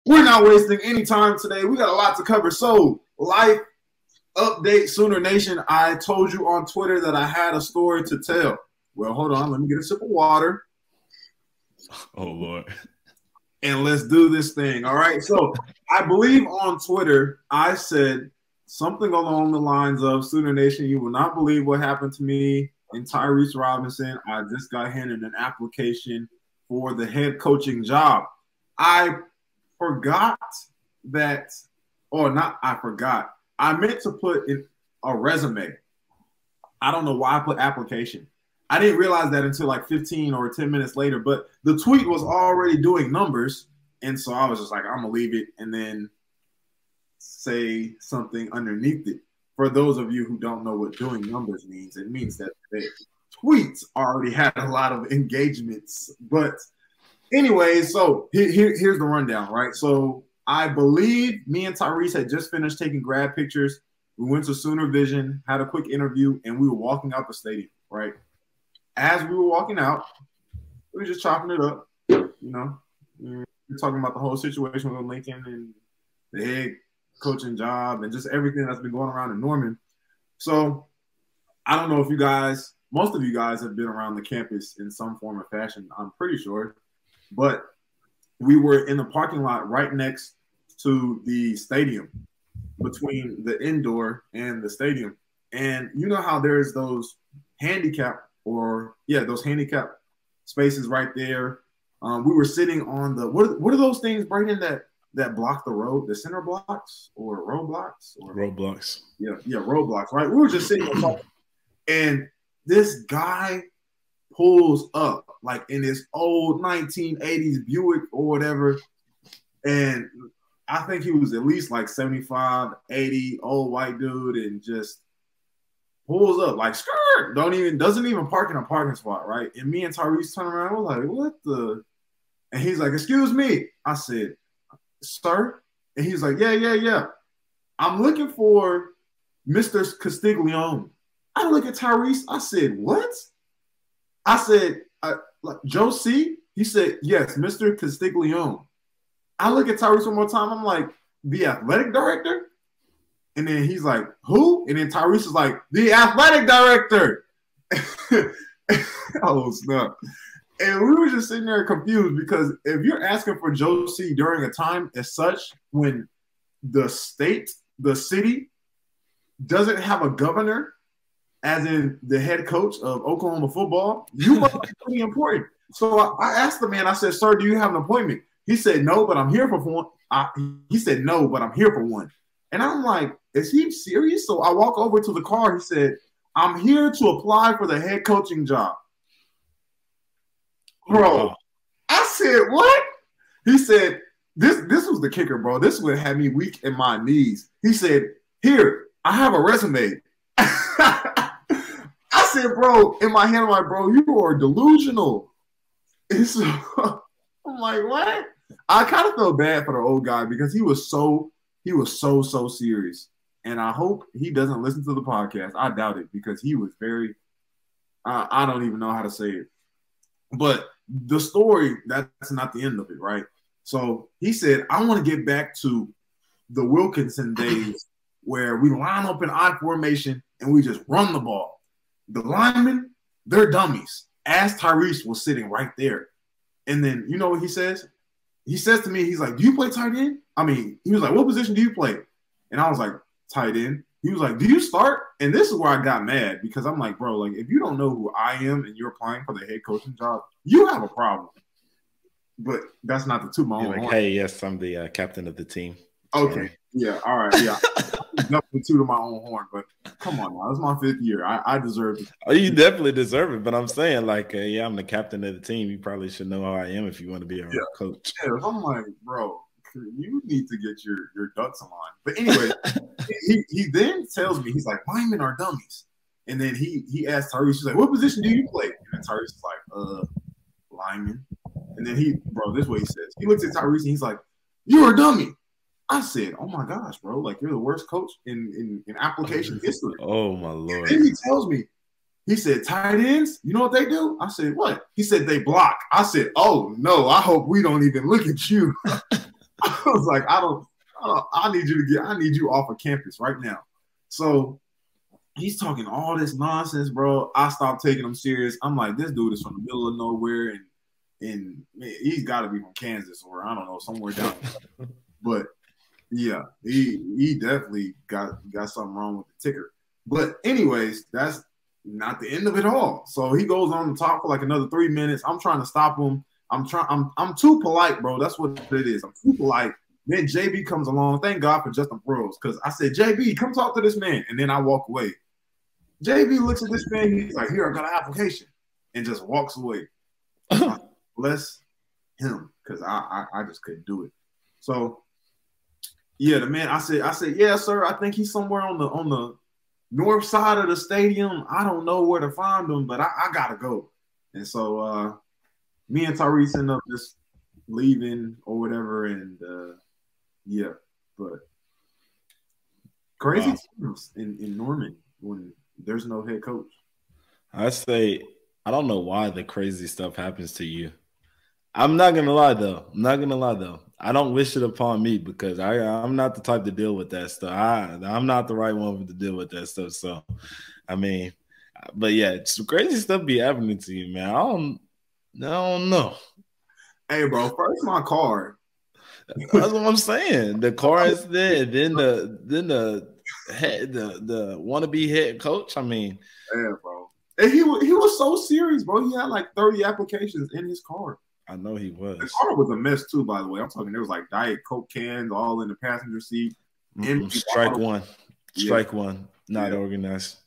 we're not wasting any time today. We got a lot to cover. So, life update, Sooner Nation. I told you on Twitter that I had a story to tell. Well, hold on. Let me get a sip of water. Oh, Lord. And let's do this thing. All right. So, I believe on Twitter, I said something along the lines of, Sooner Nation, you will not believe what happened to me and Tyrese Robinson. I just got handed an application for the head coaching job. I forgot that, or not, I forgot. I meant to put in a resume. I don't know why I put application. I didn't realize that until like 15 or 10 minutes later, but the tweet was already doing numbers. And so I was just like, I'm going to leave it and then say something underneath it. For those of you who don't know what doing numbers means, it means that the tweets already had a lot of engagements. But anyway, so here's the rundown, right? So I believe me and Tyrese had just finished taking grad pictures. We went to Sooner Vision, had a quick interview, and we were walking out the stadium, right? As we were walking out, we were just chopping it up, you know. We were talking about the whole situation with Lincoln and the head coaching job and just everything that's been going around in Norman. So I don't know if you guys, most of you guys have been around the campus in some form or fashion, I'm pretty sure. But we were in the parking lot right next to the stadium, between the indoor and the stadium. And you know how there's those handicap spaces right there. We were sitting on the, what are those things, Brayden, that block the road, the center blocks or roadblocks? Roadblocks. Yeah, roadblocks, right? We were just sitting on and this guy pulls up like in this old 1980s Buick or whatever. And I think he was at least like 75, 80, old white dude, and just pulls up like skirt. Doesn't even park in a parking spot, right? And me and Tyrese turn around, we're like, what the? And he's like, excuse me. I said, sir? And he's like, yeah. I'm looking for Mr. Castiglione. I look at Tyrese. I said, what? I said, like Joe C? He said, yes, Mr. Castiglione. I look at Tyrese one more time. I'm like, the athletic director? And then he's like, who? And then Tyrese is like, the athletic director. Oh, snap. And we were just sitting there confused because if you're asking for Joe C during a time as such when the city doesn't have a governor, as in the head coach of Oklahoma football, you must be pretty important. So I asked the man, I said, sir, do you have an appointment? He said, no, but I'm here for one. He said, no, but I'm here for one. And I'm like, is he serious? So I walk over to the car. He said, I'm here to apply for the head coaching job. Bro, wow. I said, what? He said, this was the kicker, bro. This would have me weak in my knees. He said, here, I have a resume. I said, bro, in my hand, I'm like, bro, you are delusional. So, I'm like, what? I kind of felt bad for the old guy because he was so serious. And I hope he doesn't listen to the podcast. I doubt it because he was very, I don't even know how to say it. But the story, that's not the end of it, right? So he said, I want to get back to the Wilkinson days where we line up in I formation and we just run the ball. The linemen, they're dummies. As Tyrese was sitting right there. And then, you know what he says? He says to me, he's like, do you play tight end? I mean, he was like, what position do you play? And I was like, tight end. He was like, do you start? And this is where I got mad because I'm like, bro, like, if you don't know who I am and you're applying for the head coaching job, you have a problem. But that's not to toot my own horn. Hey, yes, I'm the captain of the team. Okay. Sorry. Yeah. All right. Yeah. Definitely tooting my own horn, but come on now. It's my 5th year. I deserve it. Oh, you definitely deserve it. But I'm saying, like, yeah, I'm the captain of the team. You probably should know how I am if you want to be a coach. Yeah. I'm like, bro, you need to get your ducks in line. But anyway, he then tells me, he's like, linemen are dummies. And then he asked Tyrese, he's like, what position do you play? And then Tyrese is like, lineman. And then this is what he says. He looks at Tyrese and he's like, you're a dummy. I said, oh my gosh, bro, like you're the worst coach in application history. Oh my Lord. And then he tells me, he said, tight ends, you know what they do? I said, what? He said, they block. I said, oh no, I hope we don't even look at you. was like, I need you off of campus right now. So he's talking all this nonsense, bro. I stopped taking him serious. I'm like, this dude is from the middle of nowhere, and man, he's got to be from Kansas or I don't know, somewhere down. But yeah, he definitely got something wrong with the ticker. But anyways, that's not the end of it all. So he goes on to talk for like another 3 minutes. I'm trying to stop him. I'm too polite, bro. That's what it is. I'm too polite. Then JB comes along. Thank God for Justin Burrows, because I said, JB, come talk to this man. And then I walk away. JB looks at this man. He's like, here, I got an application. And just walks away. Bless him, because I just couldn't do it. So, yeah, the man, I said, yeah, sir, I think he's somewhere on the north side of the stadium. I don't know where to find him, but I got to go. And so me and Tyrese end up just leaving or whatever. And, yeah, but crazy times in Norman when there's no head coach. I say, I don't know why the crazy stuff happens to you. I'm not gonna lie though. I don't wish it upon me because I'm not the type to deal with that stuff. I'm not the right one to deal with that stuff. So, I mean, but yeah, some crazy stuff be happening to you, man. I don't know. Hey, bro, first my car. That's what I'm saying. The car is there. Then the wannabe head coach. I mean, yeah, bro. And he was so serious, bro. He had like 30 applications in his car. I know he was. The car was a mess too, by the way. I'm talking. There was like Diet Coke cans all in the passenger seat. Strike one. Not organized.